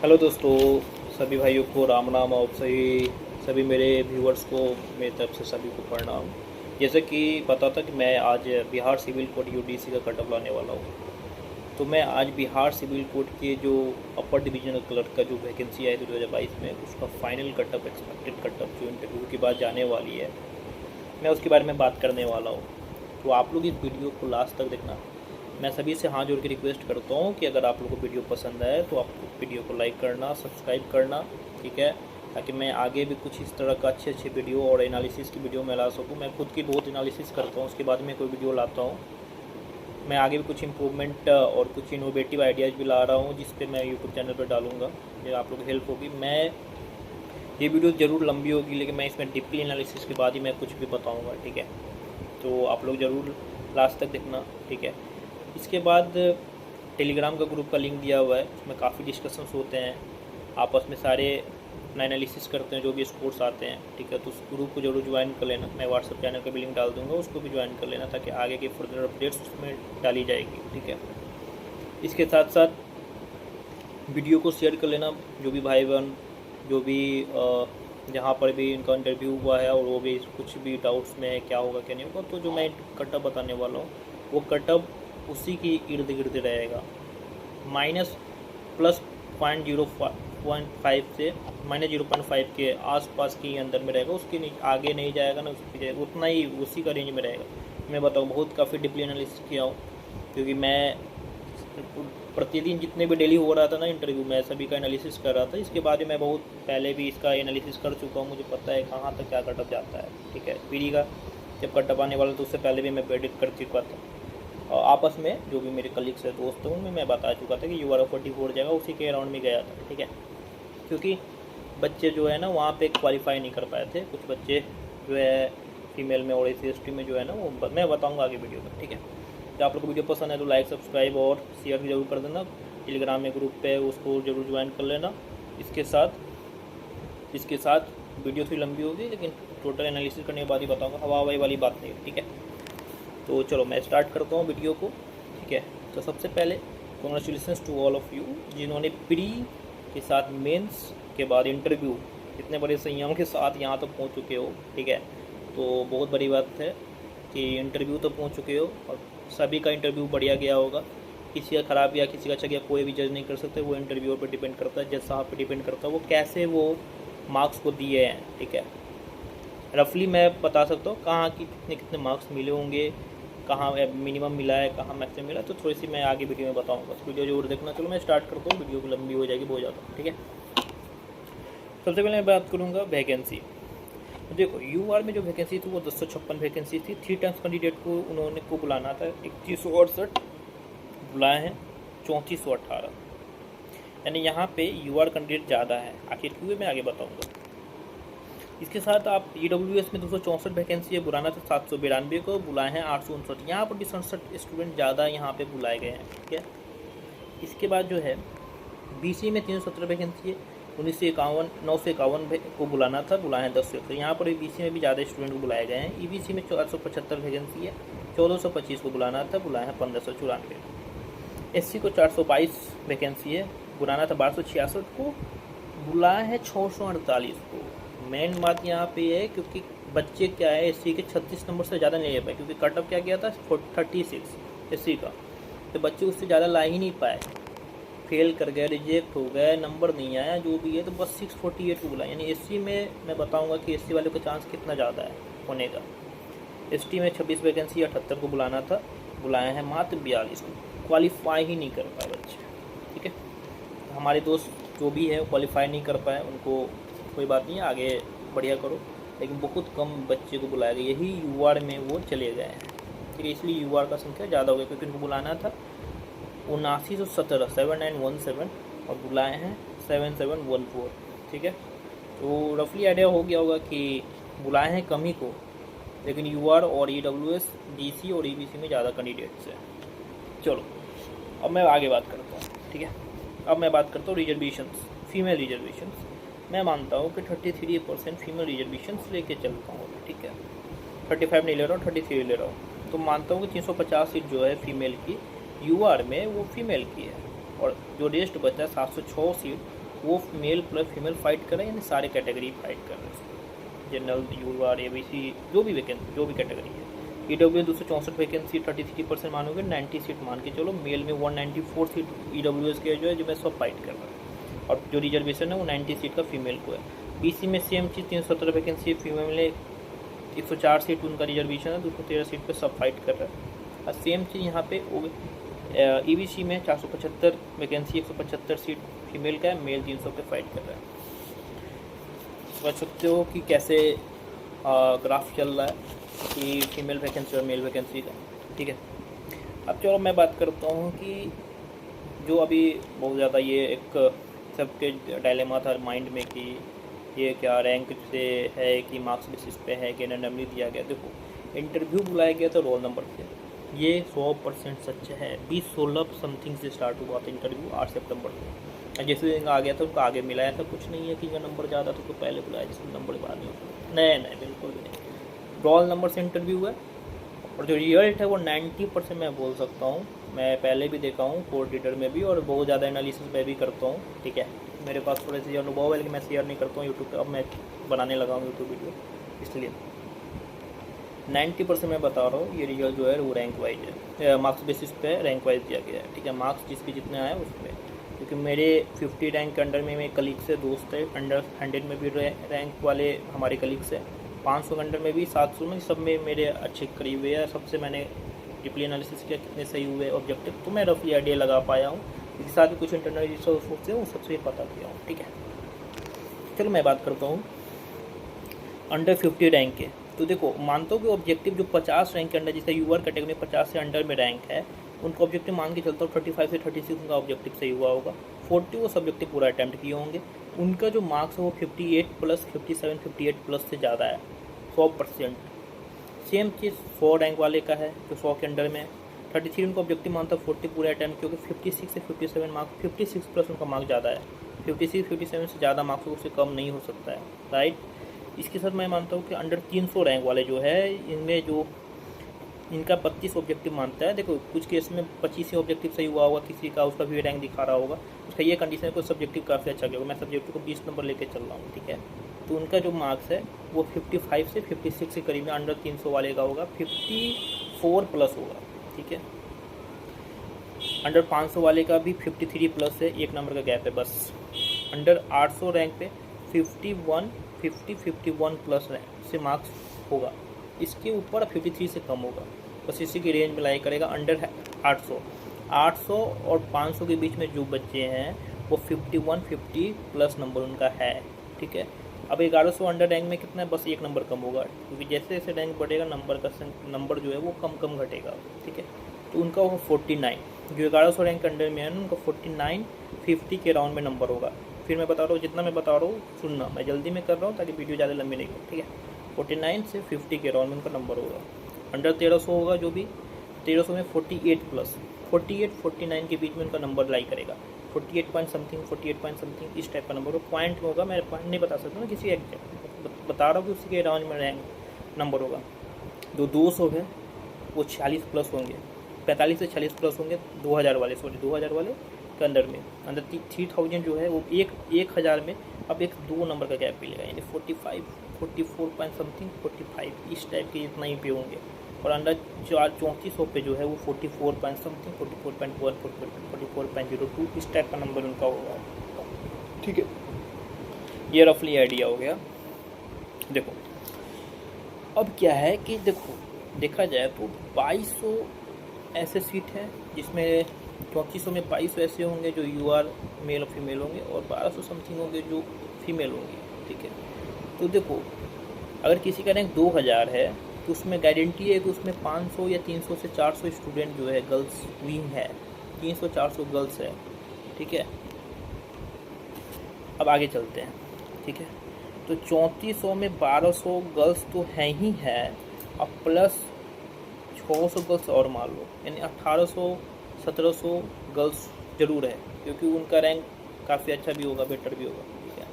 Hello दोस्तों, सभी भाइयों को राम राम और सभी मेरे व्यूअर्स को मेरी तरफ से सभी को प्रणाम। जैसे कि पता था कि मैं आज बिहार सिविल कोड यूडीसी का कटअप लाने वाला हूँ, तो मैं आज बिहार सिविल कोड के जो अपर डिवीजनल क्लर्क का जो वैकेंसी आई थी 2022 में, उसका फाइनल कटअप, एक्सपेक्टेड कटअप जो इंटरव्यू के बाद जाने वाली है, मैं उसके बारे में बात करने वाला हूँ। तो आप लोग इस वीडियो को लास्ट तक देखना। मैं सभी से हाथ जोड़ के रिक्वेस्ट करता हूँ कि अगर आप लोगों को वीडियो पसंद आए तो आप वीडियो को लाइक करना, सब्सक्राइब करना, ठीक है, ताकि मैं आगे भी कुछ इस तरह का अच्छे वीडियो और एनालिसिस की वीडियो में ला सकूँ। मैं खुद की बहुत एनालिसिस करता हूँ, उसके बाद में कोई वीडियो लाता हूँ। मैं आगे भी कुछ इम्प्रूवमेंट और कुछ इनोवेटिव आइडियाज़ भी ला रहा हूँ, जिस पे मैं यूट्यूब चैनल पर डालूँगा, ये आप लोग हेल्प होगी। ये वीडियो ज़रूर लंबी होगी, लेकिन मैं इसमें डीपली एनालिसिस के बाद ही मैं कुछ भी बताऊँगा, ठीक है। तो आप लोग ज़रूर लास्ट तक देखना, ठीक है। इसके बाद टेलीग्राम का ग्रुप का लिंक दिया हुआ है, उसमें काफ़ी डिस्कशंस होते हैं, आपस में सारे अपना एनालिसिस करते हैं जो भी स्कोर्स आते हैं, ठीक है। तो उस ग्रुप को जरूर ज्वाइन कर लेना। मैं व्हाट्सएप चैनल का भी लिंक डाल दूंगा, उसको भी ज्वाइन कर लेना, ताकि आगे के फर्दर अपडेट्स उसमें डाली जाएगी, ठीक है। इसके साथ साथ वीडियो को शेयर कर लेना, जो भी भाई बहन, जो भी जहाँ पर भी इनका इंटरव्यू हुआ है और वो भी कुछ भी डाउट्स में क्या होगा क्या नहीं होगा, तो जो मैं कटअप बताने वाला हूँ वो कटअप उसी की इर्द गिर्द रहेगा। माइनस प्लस 0.05 से -0.5 के आसपास के अंदर में रहेगा, उसके आगे नहीं जाएगा ना उसकी जाएगा, उतना ही उसी का रेंज में रहेगा। मैं बताऊँ, बहुत काफ़ी डीपली एनालिसिस किया हूँ, क्योंकि मैं प्रतिदिन जितने भी डेली हो रहा था ना इंटरव्यू, मैं सभी का एनालिसिस कर रहा था। इसके बाद मैं बहुत पहले भी इसका एनालिसिस कर चुका हूँ, मुझे पता है कहाँ तक क्या कटअप जाता है, ठीक है। पीडी का जब कटअप आने वाला तो उससे पहले भी मैं प्रेडिक्ट कर चुका था, और आपस में जो भी मेरे कलीग्स है, दोस्त हैं, उनमें मैं बता चुका था कि UR 44 जगह उसी के अराउंड में गया था, ठीक है। क्योंकि बच्चे जो है ना वहाँ पे क्वालिफाई नहीं कर पाए थे, कुछ बच्चे जो है फीमेल में और SC/ST में जो है ना, वो मैं बताऊँगा आगे वीडियो में, ठीक है। तो आप लोग को वीडियो पसंद है तो लाइक, सब्सक्राइब और शेयर भी जरूर कर देना। टेलीग्राम में ग्रुप पे उसको जरूर ज्वाइन कर लेना। इसके साथ वीडियो थोड़ी लंबी होगी, लेकिन टोटल एनालिसिस करने के बाद ही बताऊँगा, हवा हवाई वाली बात नहीं है, ठीक है। तो चलो मैं स्टार्ट करता हूँ वीडियो को, ठीक है। तो सबसे पहले congratulations to all of you, जिन्होंने प्री के साथ मेंस के बाद इंटरव्यू इतने बड़े संयम के साथ यहाँ तक पहुँच चुके हो, ठीक है। तो बहुत बड़ी बात है कि इंटरव्यू तक पहुँच चुके हो, और सभी का इंटरव्यू बढ़िया गया होगा। किसी का ख़राब गया, किसी का अच्छा गया, कोई भी जज नहीं कर सकते, वो इंटरव्यूअर पर डिपेंड करता है, जज साहब पर डिपेंड करता है वो कैसे वो मार्क्स को दिए हैं, ठीक है। रफली मैं बता सकता हूँ कहाँ की कितने कितने मार्क्स मिले होंगे, कहाँ मिनिमम मिला है, कहाँ मैक्सिमम मिला, तो थोड़ी सी मैं आगे वीडियो में बताऊँगा। वीडियो जरूर देखना। चलो मैं स्टार्ट करता हूँ, वीडियो को लंबी हो जाएगी बहुत ज़्यादा, ठीक है। सबसे पहले मैं बात करूँगा वैकेंसी। देखो, UR में जो वैकेंसी थी वो 1056 वैकेंसी थी। 3 टाइम्स कैंडिडेट को उन्होंने को बुलाना था, 2168 बुलाए हैं, 3418, यानी यहाँ पे UR कैंडिडेट ज़्यादा है। आखिर क्यों, मैं आगे बताऊँगा। इसके साथ आप EWS में 264 वैकेंसी है, बुलाना था 792 को, बुलाए हैं 859। यहाँ पर भी 67 स्टूडेंट ज़्यादा यहाँ पे बुलाए गए हैं, ठीक है। इसके बाद जो है BC में 317 वैकेंसी है, 951 को बुलाना था, बुलाए हैं 10 से। यहाँ पर BC में भी ज़्यादा स्टूडेंट को बुलाए गए हैं। EBC में 475 वैकेंसी है, 1425 को बुलाना था, बुलाए हैं 1594। SC को 422 वैकेंसी है, बुलाना था 1266 को, बुलाए हैं 648 को। मेन बात यहाँ पे है, क्योंकि बच्चे क्या है SC के 36 नंबर से ज़्यादा नहीं ले पाए, क्योंकि कटअप क्या गया था 36 SC का, तो बच्चे उससे ज़्यादा ला ही नहीं पाए, फेल कर गए, रिजेक्ट हो गए, नंबर नहीं आया, जो भी है, तो बस 648 को बुलाया। यानी SC में मैं बताऊँगा कि SC वाले का चांस कितना ज़्यादा है होने का। ST में 26 वैकेंसी 78 को बुलाना था, बुलाए हैं मात्र 42 को। क्वालिफाई ही नहीं कर पाए बच्चे, ठीक है। हमारे दोस्त जो भी है क्वालिफाई नहीं कर पाए, उनको कोई बात नहीं है, आगे बढ़िया करो, लेकिन बहुत कम बच्चे को बुलाया गया, यही UR में वो चले गए हैं, ठीक है। इसलिए UR का संख्या ज़्यादा हो गया, क्योंकि उनको बुलाना था 7917 7917 और बुलाए हैं 7714, ठीक है। तो रफली आइडिया हो गया होगा कि बुलाए हैं कम ही को, लेकिन UR और EWS, DC और EBC में ज़्यादा कैंडिडेट्स हैं। चलो अब मैं आगे बात करता हूँ, ठीक है। अब मैं बात करता हूँ रिजर्वेशंस, फीमेल रिजर्वेशंस। मैं मानता हूँ कि 33% फीमेल रिजर्वेशंस लेके चलता हूँ, ठीक है। 35 नहीं ले रहा हूँ, 33 ले रहा हूँ। तो मानता हूँ कि 350 सीट जो है फीमेल की UR में वो फीमेल की है, और जो रेस्ट बचा 706 सीट वो मेल प्लस फीमेल फाइट कर रहे हैं, यानी सारे कैटेगरी फाइट कर रहे हैं, जनरल, यूआर, एबीसी, जो भी वैकेंसी, जो भी कैटेगरी है। ईडब्ल्यू 264 वैकेंसी, 33% मानोगे, 90 सीट मान के चलो। मेल में 194 सीट ईडब्ल्यूएस के जो है, जो मैं सब फाइट कर रहा है, और जो रिजर्वेशन है वो 90 सीट का फीमेल को है। बीसी में सेम चीज़, 317 वैकेंसी, फीमेल में 104 सीट उनका रिजर्वेशन है, 213 सीट पे सब फाइट कर रहा है। और सेम चीज़ यहाँ पे ईबीसी में 475 वैकेंसी, 175 सीट फीमेल का है, मेल 300 पे फाइट कर रहा है। समझ सकते हो कि कैसे ग्राफ चल रहा है कि फीमेल वैकेंसी और मेल वैकेंसी का, ठीक है। अब चलो मैं बात करता हूँ कि जो अभी बहुत ज़्यादा ये एक सबके डायलेमा था माइंड में कि ये क्या रैंक से है कि मार्क्स बेसिस पे है कि रैंडमली दिया गया। देखो, इंटरव्यू बुलाया गया था रोल नंबर से, ये 100% सच है। 2016 समथिंग से स्टार्ट हुआ था इंटरव्यू, 8 सितंबर को। जैसे आ गया था उनको आगे मिलाया था, कुछ नहीं है कि इनका नंबर ज़्यादा तो पहले बुलाया, जिसका नंबर बाद में। नहीं, बिल्कुल भी नहीं। रोल नंबर से इंटरव्यू है, और जो रिजल्ट है वो 90% मैं बोल सकता हूँ। मैं पहले भी देखा हूँ कोड रीडर में भी, और बहुत ज़्यादा एनालिसिस मैं भी करता हूँ, ठीक है। मेरे पास थोड़े से अनुभव है, लेकिन मैं शेयर नहीं करता हूँ यूट्यूब पर। अब मैं बनाने लगा हूँ यूट्यूब वीडियो, इसलिए 90% मैं बता रहा हूँ। ये रिजल्ट जो है वो रैंक वाइज है, मार्क्स बेसिस पे रैंक वाइज दिया गया है, ठीक है। मार्क्स जिसके जितने आए उसमें, क्योंकि मेरे 50 रैंक के अंडर में मेरे कलीग से दोस्त है, अंडर 100 में भी रैंक वाले हमारे कलीग से, 500 के अंडर में भी, 700 में, सब में मेरे अच्छे करीब हुए हैं। सबसे मैंने डीपली एनालिसिस किया कितने सही हुए ऑब्जेक्टिव, तो मैं रफली आइडिया लगा पाया हूँ। इसके साथ भी कुछ इंटरनल रिसोर्स है, वो सबसे पता किया हूँ, ठीक है। चलो मैं बात करता हूँ अंडर 50 रैंक के। तो देखो, मानता हूँ कि ऑब्जेक्टिव जो 50 रैंक के अंडर, जैसे यूआर कैटेगरी में 50 से अंडर में रैंक है, उनका ऑब्जेक्टिव मान के चलता हूँ 35 से 36 उनका ऑब्जेक्टिव सही हुआ होगा। 40 वो सब्जेक्टिव पूरा अटैम्प्ट किए होंगे। उनका जो मार्क्स है वो 58 प्लस, 57, 58 प्लस से ज़्यादा है, 100%। सेम चीज़ 100 रैंक वाले का है, जो 100 के अंडर में 33 उनका ऑब्जेक्टिव मानता है 40 पूरे अटैम्प्ट, क्योंकि 56 से 57 मार्क्स, 56 प्लस उनका मार्क्स ज़्यादा है। 56, 57 से ज़्यादा मार्क्स उससे कम नहीं हो सकता है, राइट। इसके साथ मैं मानता हूँ कि अंडर 300 रैंक वाले जो है, इनमें जो इनका 25 ऑब्जेक्टिव मानता है। देखो, कुछ केस में 25 ही ऑब्जेक्टिव सही हुआ होगा, किसी का उसका भी रैंक दिखा रहा होगा, उसका ये कंडीशन है कोई सब्जेक्टिव काफ़ी अच्छा गया होगा। मैं सब्जेक्टिव को 20 नंबर लेके चल रहा हूँ, ठीक है। तो उनका जो मार्क्स है वो 55 से 56 के करीब में अंडर 300 वाले का होगा, 54 प्लस होगा, ठीक है। अंडर 500 वाले का भी 53 प्लस है, 1 नंबर का गैप है बस। अंडर 800 रैंक पे 51 प्लस रैंक से मार्क्स होगा, इसके ऊपर 53 से कम होगा, बस इसी की रेंज में लाई करेगा। अंडर 800 और 500 के बीच में जो बच्चे हैं वो 51 प्लस नंबर उनका है, ठीक है। अब 1100 अंडर रैंक में कितना है, बस 1 नंबर कम होगा, क्योंकि जैसे जैसे रैंक बढ़ेगा नंबर जो है वो कम घटेगा, ठीक है। तो उनका होगा 49, जो 1100 रैंक अंडर में है ना, उनका 49, 50 के राउंड में नंबर होगा। फिर मैं बता रहा हूँ, जितना मैं बता रहा हूँ सुनना, मैं जल्दी में कर रहा हूँ ताकि वीडियो ज़्यादा लंबी नहीं हो, ठीक है। 49 से 50 के राउंड में उनका नंबर होगा। अंडर 1300 होगा जो भी, 1300 में 48 प्लस, 49 के बीच में उनका नंबर लाई करेगा, 48 पॉइंट समथिंग इस टाइप का नंबर हो। पॉइंट में होगा, मैं पॉइंट नहीं बता सकता ना, किसी एग्जैक्ट बता रहा हूँ कि उसी के राउंड में रैंक नंबर होगा। जो 200 है वो 46 प्लस होंगे, 45 से 46 प्लस होंगे। 2000 वाले के अंदर में, अंदर 3000 जो है वो 1000 में अब एक 2 नंबर का गैप मिलेगा, यानी 45, 44 पॉइंट समथिंग, 45 इस टाइप के इतना ही पे होंगे। और अंडर 3400 पे जो है वो 44 पॉइंट समथिंग, 44.1, 44.02 इस टाइप का नंबर उनका होगा, ठीक है। ये रफली आइडिया हो गया। देखो, अब क्या है कि देखा जाए तो 2200 ऐसे सीट हैं, जिसमें 3400 में 2200 ऐसे होंगे जो यूआर मेल और फीमेल होंगे, और 1200 समथिंग होंगे जो फीमेल होंगे, ठीक है। तो देखो, अगर किसी का रैंक 2000 है तो उसमें गारंटी है कि उसमें 500 या 300 से 400 स्टूडेंट जो है गर्ल्स विंग है, 300-400 गर्ल्स है, ठीक है। अब आगे चलते हैं, ठीक है। तो 3400 में 1200 गर्ल्स तो हैं ही है, अब प्लस 600 गर्ल्स और मान लो, यानी 1800-1700 गर्ल्स ज़रूर है, क्योंकि उनका रैंक काफ़ी अच्छा भी होगा, बेटर भी होगा, ठीक है।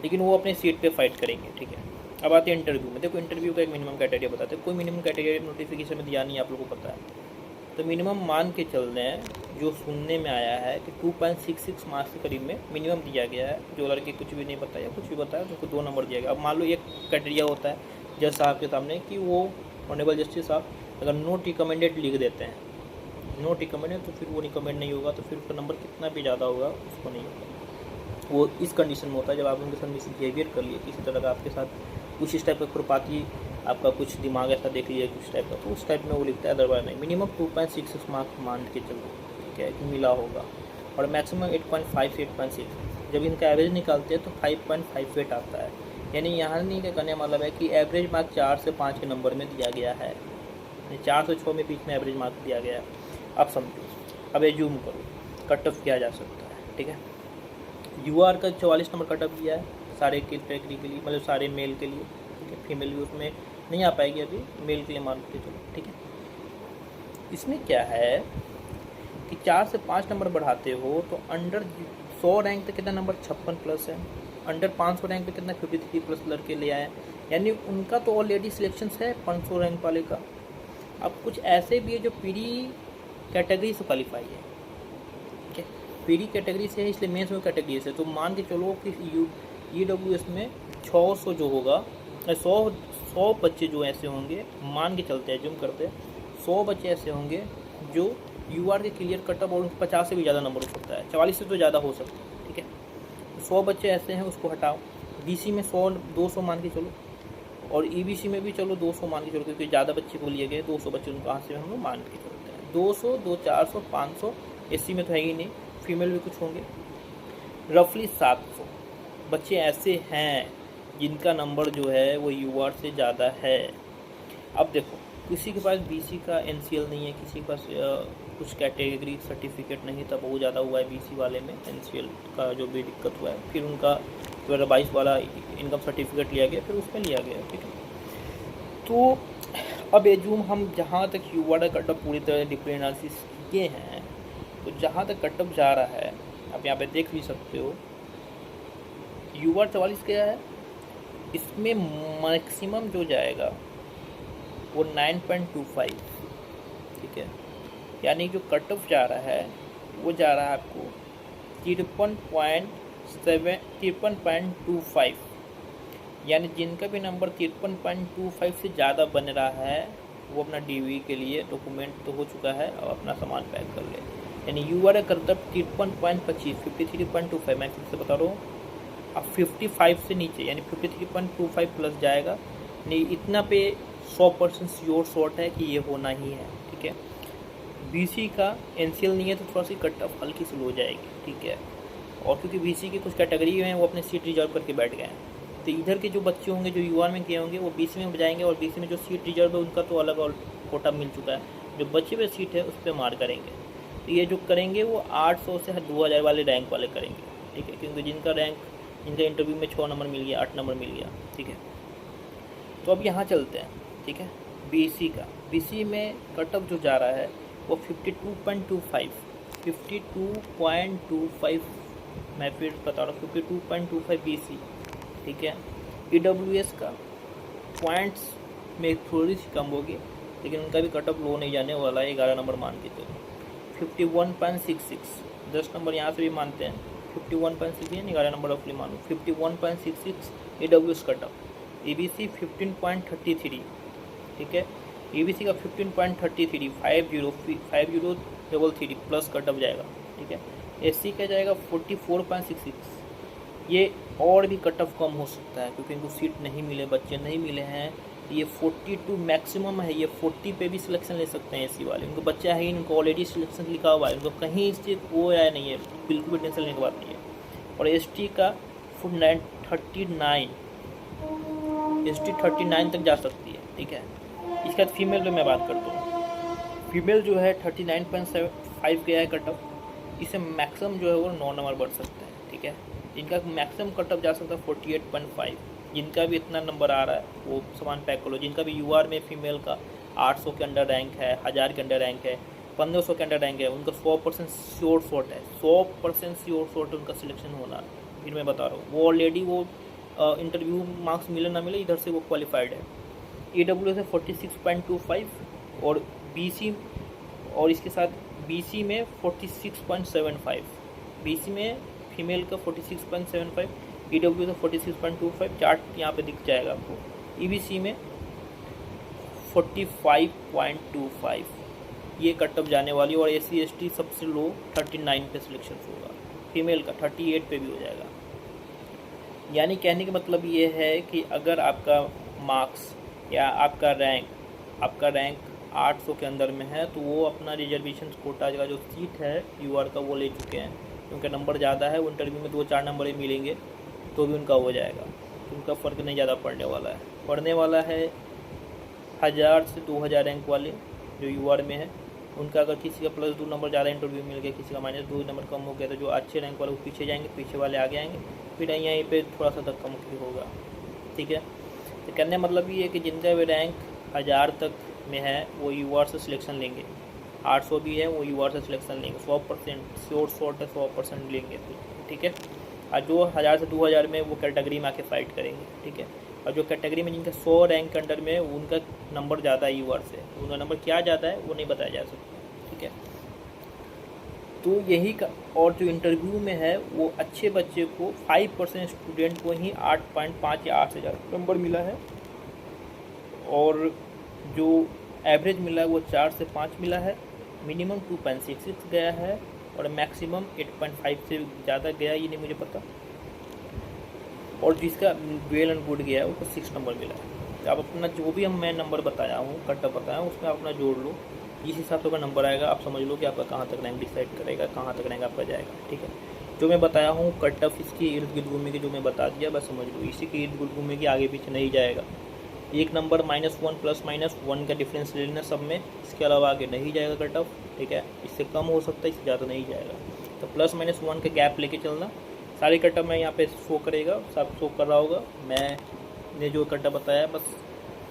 लेकिन वो अपने सीट पे फाइट करेंगे, ठीक है। अब आते हैं इंटरव्यू में। देखो, इंटरव्यू का एक मिनिमम क्राइटेरिया बताते हैं, कोई मिनिमम क्राइटेरिया नोटिफिकेशन में दिया नहीं है, आप लोगों को पता है। तो मिनिमम मान के चल रहे हैं जो सुनने में आया है कि 2.66 मार्क्स के करीब में मिनिमम दिया गया है। जो लड़के कुछ भी नहीं बताया, कुछ भी बताया तो उसको 2 नंबर दिया गया। अब मान लो एक क्राइटेरिया होता है जज साहब के सामने कि वो ऑनरेबल जस्टिस साहब अगर नोट रिकमेंडेड लिख देते हैं, नोट रिकमेंडेड, तो फिर वो रिकमेंड नहीं होगा, तो फिर उसका नंबर कितना भी ज़्यादा होगा उसको नहीं होगा। वो इस कंडीशन में होता है जब आप उनके साथ मिसबिहेवियर कर लिए, किसी तरह का आपके साथ कुछ इस टाइप का खुरपाती, आपका कुछ दिमाग ऐसा देख लिया कुछ टाइप का, तो उस टाइप में वो लिखता है। अदरवाइज नहीं। मिनिमम 2.66 मार्क्स मान के चलो, ठीक है, कि मिला होगा। और मैक्सिमम 8.5 से 8.6। जब इनका एवरेज निकालते हैं तो 5.58 आता है। यानी यहाँ नहीं क्या कहने मतलब है कि एवरेज मार्क 4 से 5 के नंबर में दिया गया है, 4 से 6 में बीच में एवरेज मार्क दिया गया है। अब समझो, अब एज्यूम करो कट ऑफ किया जा सकता है, ठीक है। यूआर का 44 नंबर कट ऑफ दिया है सारे कैटेगरी के लिए, मतलब सारे मेल के लिए, ठीक है। फीमेल भी उसमें नहीं आ पाएगी अभी, मेल के लिए मान के चलो, ठीक है। इसमें क्या है कि 4 से 5 नंबर बढ़ाते हो तो अंडर 100 रैंक पे कितना नंबर 56 प्लस है, अंडर 500 रैंक पे कितना 53 प्लस लड़के ले आए, यानी उनका तो ऑलरेडी सिलेक्शन है 500 रैंक वाले का। अब कुछ ऐसे भी है जो पीडी कैटेगरी से क्वालिफाई है, ठीक है, पीडी कैटेगरी से है, इसलिए मेंस में कैटेगरी से। तो मान के चलो कि EWS में 600 जो होगा, 100 बच्चे जो ऐसे होंगे, मान के चलते हैं, जूम करते हैं, 100 बच्चे ऐसे होंगे जो यूआर के क्लियर कट ऑफ, और उनके 50 से भी ज़्यादा नंबर हो सकता है, 44 से तो ज़्यादा हो सकता है, ठीक है। 100 बच्चे ऐसे हैं, उसको हटाओ। BC में 100-200 मान के चलो, और EBC में भी चलो 200 मान के चलो, क्योंकि ज़्यादा बच्चे को लिए गए 200 बच्चे, उनको कहाँ से हम लोग मान के चलते हैं 200, 400, 500। SC में तो है ही नहीं, फीमेल भी कुछ होंगे। रफली 700 बच्चे ऐसे हैं जिनका नंबर जो है वो यूआर से ज़्यादा है। अब देखो, किसी के पास BC का NCL नहीं है, किसी के पास कुछ कैटेगरी सर्टिफिकेट नहीं था, बहुत ज़्यादा हुआ है BC वाले में NCL का जो भी दिक्कत हुआ है, फिर उनका 2022 वाला इनकम सर्टिफिकेट लिया गया, फिर उसमें लिया गया, ठीक है। तो अब एज्यूम हम जहाँ तक यूआर का कट ऑफ पूरी तरह डिफरेंट एनालिसिस किए हैं, तो जहाँ तक कट ऑफ जा रहा है, आप यहाँ पे देख भी सकते हो, यूआर 44 क्या है, इसमें मैक्सिमम जो जाएगा वो 9.25, ठीक है। यानी जो कट ऑफ जा रहा है वो जा रहा है आपको 53.25, यानी जिनका भी नंबर 53.25 से ज़्यादा बन रहा है वो अपना DV के लिए डॉक्यूमेंट तो हो चुका है और अपना सामान पैक कर ले। यानी यूआर का कट ऑफ 53.25, 53.25, मैं फिर से बता रहा हूँ, अब 55 से नीचे यानी 53.25 प्लस जाएगा नहीं, इतना पे 100% श्योर शॉर्ट है कि ये होना ही है, ठीक है। BC का NCL नहीं है तो थोड़ा सी कट ऑफ हल्की सी हो जाएगी, ठीक है। और क्योंकि BC की कुछ कैटेगरी हैं वो अपने सीट रिजर्व करके बैठ गए हैं, तो इधर के जो बच्चे होंगे जो यूआर में किए होंगे वो BC में जाएंगे, और BC में जो सीट रिजर्व है उनका तो अलग और कोटा मिल चुका है, जो बच्चे पे सीट है उस पर मार करेंगे। तो ये जो करेंगे वो 800 से 2000 वाले रैंक वाले करेंगे, ठीक है, क्योंकि जिनका रैंक, इनका इंटरव्यू में 6 नंबर मिल गया, 8 नंबर मिल गया, ठीक है। तो अब यहाँ चलते हैं, ठीक है। BC का, BC में कट ऑफ जो जा रहा है वो 52.25, मैं फिर बता रहा हूँ 52.25 BC, ठीक है। EWS का पॉइंट्स में थोड़ी सी कम होगी, लेकिन उनका भी कट ऑफ लो नहीं जाने वाला है, 11 नंबर मान के चलो। 51.66, 10 नंबर यहाँ से भी मानते हैं, 51.6 11 नंबर रफली मानो, 51.66 EWS कट ऑफ। EBC 15.33, ठीक है। EBC का 15.33, 5033 प्लस कट ऑफ जाएगा, ठीक है। SC का जाएगा 44.66, ये और भी कट ऑफ कम हो सकता है क्योंकि इनको सीट नहीं मिले, बच्चे नहीं मिले हैं। ये 42 मैक्सिमम है, ये 40 पे भी सिलेक्शन ले सकते हैं SC वाले, उनको बच्चा है, इनको ऑलरेडी सिलेक्शन लिखा हुआ है, उनको कहीं इससे वो आया नहीं है, बिल्कुल भी टेंशन लेने की बात नहीं है। और ST का 39, ST 39 तक जा सकती है, ठीक है। इसके बाद फीमेल पे मैं बात करता हूँ, फीमेल जो है 39.75 गया है कट ऑफ, इसे मैक्सिमम जो है वो 9 नंबर बढ़ सकता है, ठीक है। जिनका मैक्सिमम कट ऑफ जा सकता है 48.5, जिनका भी इतना नंबर आ रहा है वो सामान पैक कर लो। जिनका भी यूआर में फीमेल का 800 के अंडर रैंक है, 1000 के अंडर रैंक है, 1500 के अंडर रैंक है, उनका 100% श्योर शॉट है, 100% श्योर शॉट उनका सिलेक्शन होना। फिर मैं बता रहा हूँ वो ऑलरेडी वो इंटरव्यू मार्क्स मिले ना मिले, इधर से वो क्वालिफाइड है। EWS है 46.25 और BC और इसके साथ BC में 46.75, BC में फीमेल का 46.75, EW का 46.25, चार्ट यहाँ पे दिख जाएगा आपको। EBC में 45.25 ये कट ऑफ जाने वाली, और SC ST सबसे लो 39 पे सिलेक्शन होगा, फीमेल का 38 पे भी हो जाएगा। यानी कहने का मतलब ये है कि अगर आपका मार्क्स या आपका रैंक 800 के अंदर में है तो वो अपना रिजर्वेशन कोटा का जो सीट है UR का वो ले चुके हैं, क्योंकि नंबर ज़्यादा है। वो इंटरव्यू में 2-4 नंबर ही मिलेंगे तो भी उनका हो जाएगा, तो उनका फ़र्क नहीं ज़्यादा पड़ने वाला है 1000 से 2000 रैंक वाले जो UR में है, उनका अगर किसी का +2 नंबर ज़्यादा इंटरव्यू मिल गया, किसी का -2 नंबर कम हो गया, तो जो अच्छे रैंक वाले वो पीछे जाएंगे, पीछे वाले आगे आएंगे, फिर यहीं पे थोड़ा सा धक्का मुक्की होगा। ठीक है, तो कहने का मतलब ये है कि जिनका भी रैंक 1000 तक में है वो UR से सिलेक्शन लेंगे, 800 भी है वो UR से सिलेक्शन लेंगे, 100% श्योर शॉर्ट है, 100% लेंगे। ठीक है, और जो 1000 से 2000 में वो कैटेगरी में आके फाइट करेंगे। ठीक है, और जो कैटेगरी में जिनका 100 रैंक के अंडर में उनका नंबर ज़्यादा है UR से, उनका नंबर क्या ज़्यादा है वो नहीं बताया जा सकता। ठीक है, तो यही का, और जो इंटरव्यू में है वो अच्छे बच्चे को 5% स्टूडेंट को ही 8.5 या 8 से ज़्यादा नंबर मिला है, और जो एवरेज मिला है वो 4 से 5 मिला है, मिनिमम 2.66 गया है, और मैक्सिमम 8.5 से ज़्यादा गया ये नहीं मुझे पता, और जिसका वेल एंड गुड गया है उसको 6 नंबर मिला है। तो आप अपना जो भी मैं नंबर बताया हूँ, कट ऑफ बताया हूँ, उसमें अपना जोड़ लो, इस हिसाब से का नंबर आएगा, आप समझ लो कि आपका कहाँ तक रैंक डिसाइड करेगा, कहाँ तक रैंक आपका जाएगा। ठीक है, जो मैं बताया हूँ कट ऑफ इसकी इर्द गिर्द घूमेगी, जो मैं बता दिया बस समझ लो, इसी के इर्द गिर्द घूमेगी, आगे पीछे नहीं जाएगा। एक नंबर -1 +-1 का डिफरेंस ले लेना सब में, इसके अलावा आगे नहीं जाएगा कट ऑफ। ठीक है, इससे कम हो सकता है, इससे ज़्यादा नहीं जाएगा, तो +-1 का गैप लेके चलना। सारे कट ऑफ मैं यहाँ पे शो करेगा, सब शो कर रहा होगा, मैंने जो कट ऑफ बताया बस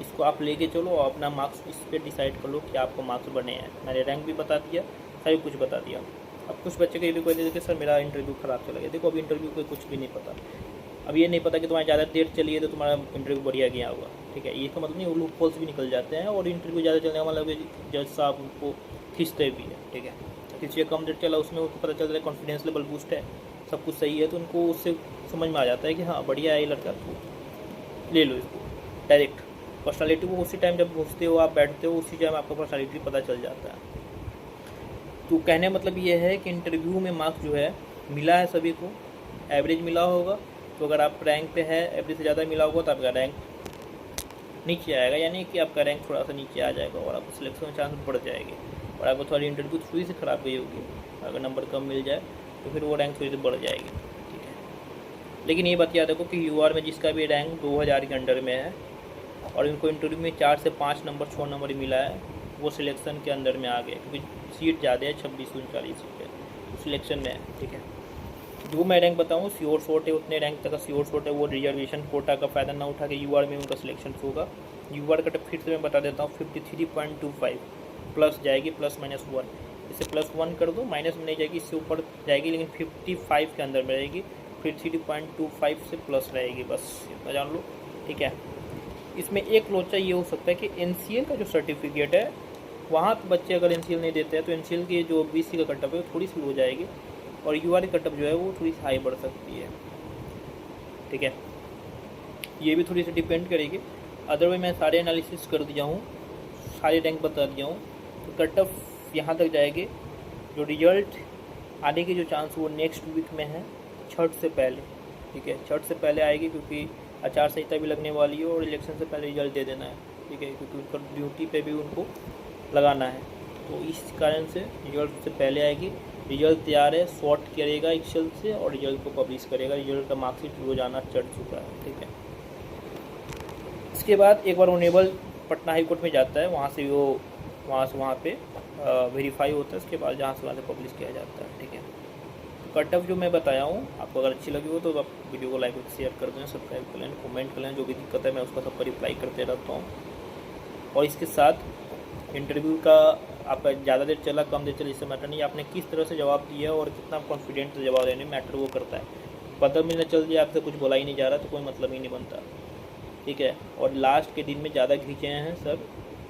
इसको आप लेके चलो और अपना मार्क्स इस पर डिसाइड कर लो कि आपको मार्क्स बने हैं। मैंने रैंक भी बता दिया, सभी कुछ बता दिया। अब कुछ बच्चे के ये भी कोई देखिए सर मेरा इंटरव्यू ख़राब चला गया, देखो अभी इंटरव्यू को कुछ भी नहीं पता, अब ये नहीं पता कि तुम्हारी ज़्यादा देर चली है तो तुम्हारा इंटरव्यू बढ़िया गया होगा। ठीक है, ये तो मतलब नहीं, वो लूप होल्स भी निकल जाते हैं, और इंटरव्यू ज़्यादा चलने का मतलब जज साहब उनको खींचते भी है। ठीक है, किसी कम देर चला उसमें उनको पता चल रहा है कॉन्फिडेंस लेवल बूस्ट है, सब कुछ सही है, तो उनको उससे समझ में आ जाता है कि हाँ बढ़िया है ये लड़का, तो ले लो इसको डायरेक्ट। पर्सनालिटी को उसी टाइम जब घुसते हो आप, बैठते हो, उसी टाइम आपको पर्सनालिटी पता चल जाता है। तो कहने मतलब ये है कि इंटरव्यू में मार्क्स जो है मिला है सभी को, एवरेज मिला होगा, तो अगर आप रैंक पे है, एवरेज से ज़्यादा मिला होगा तो आपका रैंक नीचे आएगा, यानी कि आपका रैंक थोड़ा सा नीचे आ जाएगा और आपको सिलेक्शन चांस बढ़ जाएंगे, और आपको थोड़ी इंटरव्यू थोड़ी सी ख़राब गई होगी, अगर नंबर कम मिल जाए तो फिर वो रैंक थोड़ी सी बढ़ जाएगी। ठीक है, लेकिन ये बात याद रखो कि UR में जिसका भी रैंक 2000 के अंडर में है और इनको इंटरव्यू में 4 से 5 नंबर 6 नंबर ही मिला है, वो सिलेक्शन के अंदर में आ गए, क्योंकि सीट ज़्यादा है, 2639 सीट है, तो सिलेक्शन में है। ठीक है, जो मैं रैंक बताऊँ श्योर शॉर्ट है, उतने रैंक तक का श्योर शॉर्ट है, वो रिजर्वेशन कोटा का फ़ायदा ना उठा के UR में उनका सिलेक्शन होगा। UR का फिर से मैं बता देता हूँ 53.25 प्लस जाएगी, +-1, इसे +1 कर दो, माइनस में नहीं जाएगी, इससे ऊपर जाएगी, लेकिन 55 के अंदर में रहेगी, फिर 3.25 से प्लस रहेगी, बस इतना जान लो। ठीक है, इसमें एक लोचा ये हो सकता है कि NCL का जो सर्टिफिकेट है वहाँ पे बच्चे अगर NCL नहीं देते हैं तो NCL की जो BC का कटअप है वो थोड़ी सी लो जाएगी, और UR की कटअप जो है वो थोड़ी सी हाई बढ़ सकती है। ठीक है, ये भी थोड़ी सी डिपेंड करेगी, अदरवाइज मैं सारे एनालिसिस कर दिया हूँ, सारे रैंक बता दिया हूँ, तो कटअप यहाँ तक जाएगी। जो रिजल्ट आने की जो चांस वो नेक्स्ट वीक में है, छठ से पहले। ठीक है, छठ से पहले आएगी, क्योंकि आचार संहिता भी लगने वाली है और इलेक्शन से पहले रिजल्ट दे देना है। ठीक है, क्योंकि उनका ड्यूटी पे भी उनको लगाना है, तो इस कारण से रिजल्ट से पहले आएगी। रिजल्ट तैयार है, सॉर्ट करेगा एक्सेल से और रिजल्ट को पब्लिश करेगा। रिजल्ट का मार्कशीट रोजाना चढ़ चुका है। ठीक है, इसके बाद एक बार ऑनरेबल पटना हाई कोर्ट में जाता है, वहाँ से वो वहाँ पे वेरीफाई होता है, उसके बाद वहाँ से पब्लिश किया जाता है। ठीक है, तो कट ऑफ जो मैं बताया हूँ आपको अगर अच्छी लगी हो तो आप वीडियो को लाइक और शेयर कर दें, सब्सक्राइब कर लें, कमेंट कर लें, जो भी दिक्कत है मैं उसका सबका रिप्लाई करते रहता हूँ। और इसके साथ इंटरव्यू का आपका ज़्यादा देर चला कम देर चला इससे मैटर नहीं, आपने किस तरह से जवाब दिया और कितना कॉन्फिडेंट से जवाब देने मैटर वो करता है। 15 मिनट चल दिया आपसे कुछ बोला ही नहीं जा रहा तो कोई मतलब ही नहीं बनता। ठीक है, और लास्ट के दिन में ज़्यादा खींचे हैं सर,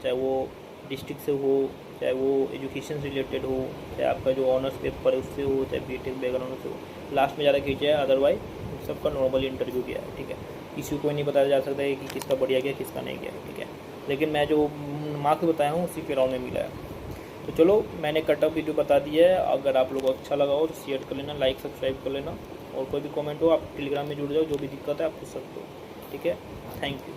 चाहे वो डिस्ट्रिक्ट से हो चाहे वो एजुकेशन रिलेटेड हो, चाहे आपका जो ऑनर्स पेपर है उससे हो, चाहे बीटेक बैकग्राउंड से हो, लास्ट में ज़्यादा खींचा है। अदरवाइज सबका नॉर्मल इंटरव्यू गया है, ठीक है। किसी को नहीं बताया जा सकता है कि किसका बढ़िया गया किसका नहीं गया, ठीक है। लेकिन मैं जो मार्क्स बताया हूँ उसी के राउंड में मिला है। तो चलो मैंने कटअप वीडियो बता दिया है। अगर आप लोगों को अच्छा लगा हो तो शेयर कर लेना, लाइक सब्सक्राइब कर लेना, और कोई भी कमेंट हो आप टेलीग्राम में जुड़ जाओ, जो भी दिक्कत है आप पूछ सकते हो, ठीक है। Thank you.